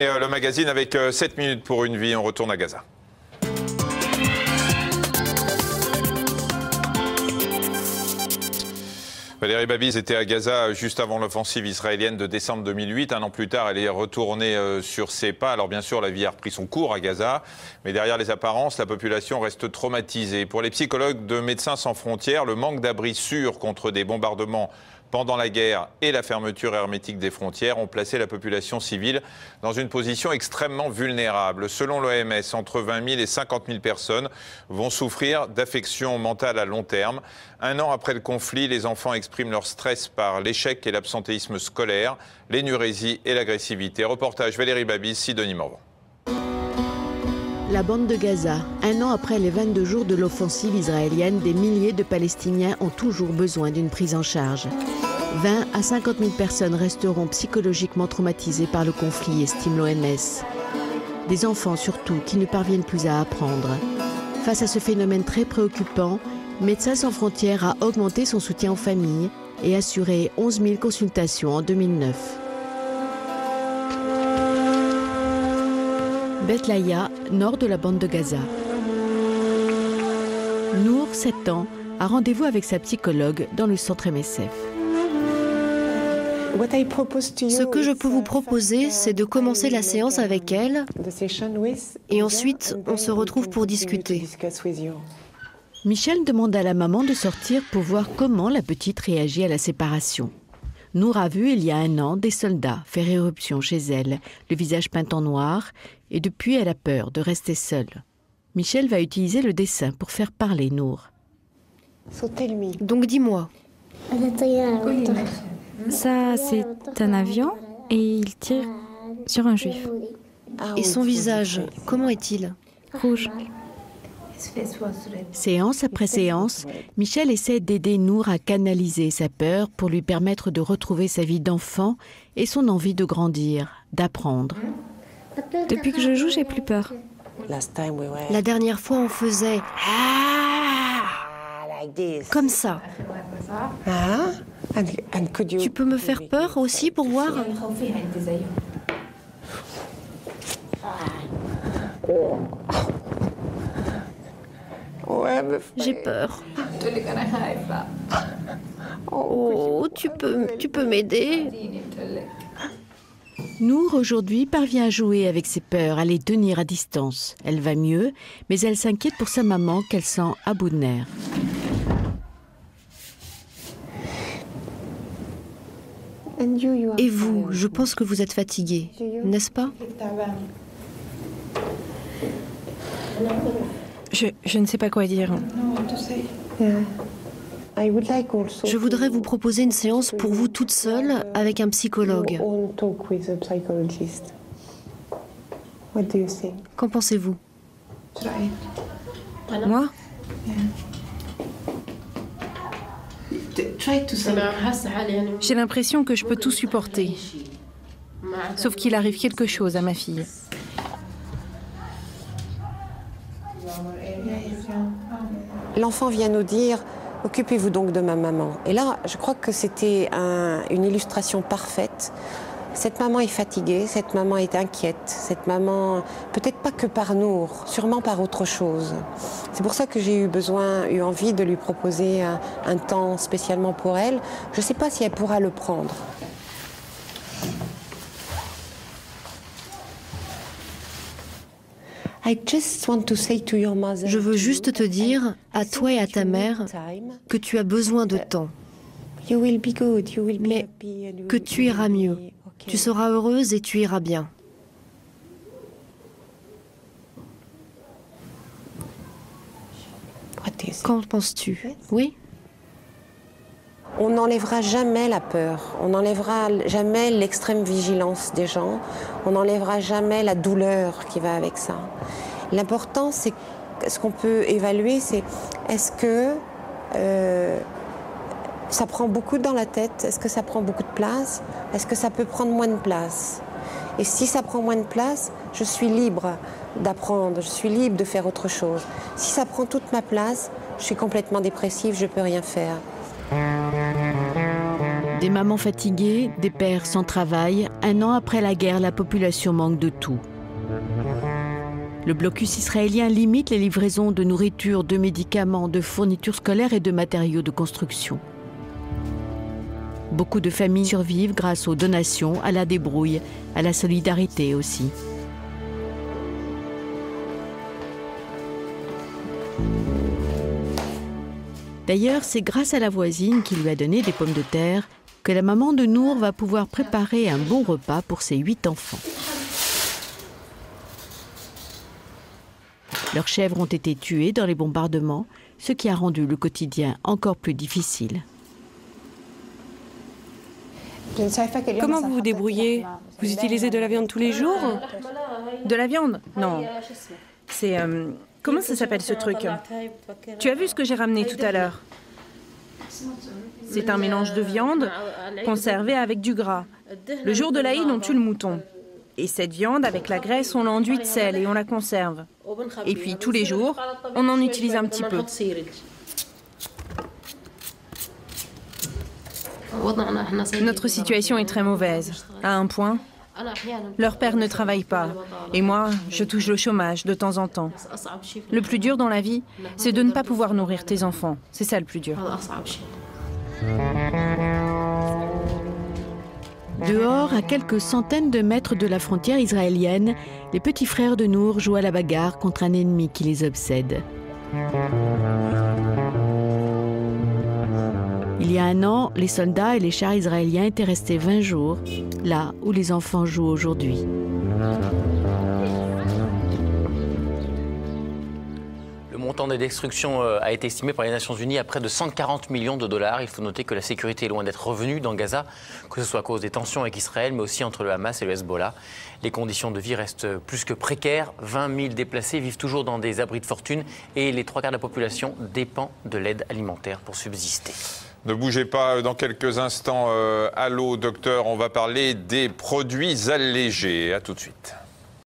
Et le magazine avec 7 minutes pour une vie, on retourne à Gaza. Valérie Babiz était à Gaza juste avant l'offensive israélienne de décembre 2008. Un an plus tard, elle est retournée sur ses pas. Alors bien sûr, la vie a repris son cours à Gaza, mais derrière les apparences, la population reste traumatisée. Pour les psychologues de Médecins sans frontières, le manque d'abris sûrs contre des bombardements pendant la guerre et la fermeture hermétique des frontières ont placé la population civile dans une position extrêmement vulnérable. Selon l'OMS, entre 20 000 et 50 000 personnes vont souffrir d'affections mentales à long terme. Un an après le conflit, les enfants expriment leur stress par l'échec et l'absentéisme scolaire, l'énurésie et l'agressivité. Reportage Valérie Babiz, Sidonie Morvan. La bande de Gaza. Un an après les 22 jours de l'offensive israélienne, des milliers de Palestiniens ont toujours besoin d'une prise en charge. 20 à 50 000 personnes resteront psychologiquement traumatisées par le conflit, estime l'OMS. Des enfants surtout qui ne parviennent plus à apprendre. Face à ce phénomène très préoccupant, Médecins sans frontières a augmenté son soutien aux familles et assuré 11 000 consultations en 2009. Betlaïa, nord de la bande de Gaza. Nour, 7 ans, a rendez-vous avec sa psychologue dans le centre MSF. Ce que je peux vous proposer, c'est de commencer la séance avec elle et ensuite on se retrouve pour discuter. Michel demande à la maman de sortir pour voir comment la petite réagit à la séparation. Nour a vu il y a un an des soldats faire éruption chez elle, le visage peint en noir, et depuis elle a peur de rester seule. Michel va utiliser le dessin pour faire parler Nour. Donc dis-moi. Ça, c'est un avion et il tire sur un juif. Et son visage, comment est-il? Rouge. Séance après séance, Michel essaie d'aider Nour à canaliser sa peur pour lui permettre de retrouver sa vie d'enfant et son envie de grandir, d'apprendre. Depuis que je joue, j'ai plus peur. La dernière fois, on faisait comme ça. Tu peux me faire peur aussi pour voir? J'ai peur. Oh, tu peux m'aider? Nour, aujourd'hui, parvient à jouer avec ses peurs, à les tenir à distance. Elle va mieux, mais elle s'inquiète pour sa maman qu'elle sent à bout de nerfs. Et vous, je pense que vous êtes fatigué, n'est-ce pas? Je ne sais pas quoi dire. Je voudrais vous proposer une séance pour vous toute seule avec un psychologue. Qu'en pensez-vous? Moi? J'ai l'impression que je peux tout supporter. Sauf qu'il arrive quelque chose à ma fille. L'enfant vient nous dire « Occupez-vous donc de ma maman ». Et là, je crois que c'était une illustration parfaite. Cette maman est fatiguée, cette maman est inquiète, cette maman, peut-être pas que par Nour, sûrement par autre chose. C'est pour ça que j'ai eu envie de lui proposer un temps spécialement pour elle. Je ne sais pas si elle pourra le prendre. Je veux juste te dire, à toi et à ta mère, que tu as besoin de temps. Mais que tu iras mieux. Tu seras heureuse et tu iras bien. Qu'en penses-tu? Oui? On n'enlèvera jamais la peur, on n'enlèvera jamais l'extrême vigilance des gens, on n'enlèvera jamais la douleur qui va avec ça. L'important, c'est ce qu'on peut évaluer, c'est est-ce que ça prend beaucoup dans la tête? Est-ce que ça prend beaucoup de place? Est-ce que ça peut prendre moins de place? Et si ça prend moins de place, je suis libre d'apprendre, je suis libre de faire autre chose. Si ça prend toute ma place, je suis complètement dépressive, je ne peux rien faire. Des mamans fatiguées, des pères sans travail. 1 an après la guerre, la population manque de tout. Le blocus israélien limite les livraisons de nourriture, de médicaments, de fournitures scolaires et de matériaux de construction. Beaucoup de familles survivent grâce aux donations, à la débrouille, à la solidarité aussi. D'ailleurs, c'est grâce à la voisine qui lui a donné des pommes de terre que la maman de Nour va pouvoir préparer un bon repas pour ses 8 enfants. Leurs chèvres ont été tuées dans les bombardements, ce qui a rendu le quotidien encore plus difficile. Comment vous vous débrouillez? Vous utilisez de la viande tous les jours? De la viande? Non. C'est... comment ça s'appelle ce truc? Tu as vu ce que j'ai ramené tout à l'heure? C'est un mélange de viande conservée avec du gras. Le jour de l'Aïd, on tue le mouton. Et cette viande, avec la graisse, on l'enduit de sel et on la conserve. Et puis, tous les jours, on en utilise un petit peu. Notre situation est très mauvaise, à un point. Leur père ne travaille pas. Et moi, je touche le chômage de temps en temps. Le plus dur dans la vie, c'est de ne pas pouvoir nourrir tes enfants. C'est ça le plus dur. Dehors, à quelques centaines de mètres de la frontière israélienne, les petits frères de Nour jouent à la bagarre contre un ennemi qui les obsède. Il y a 1 an, les soldats et les chars israéliens étaient restés 20 jours, là où les enfants jouent aujourd'hui. Le montant des destructions a été estimé par les Nations Unies à près de 140 millions de dollars. Il faut noter que la sécurité est loin d'être revenue dans Gaza, que ce soit à cause des tensions avec Israël, mais aussi entre le Hamas et le Hezbollah. Les conditions de vie restent plus que précaires. 20 000 déplacés vivent toujours dans des abris de fortune et les 3 quarts de la population dépend de l'aide alimentaire pour subsister. Ne bougez pas, dans quelques instants, allô docteur, on va parler des produits allégés. À tout de suite.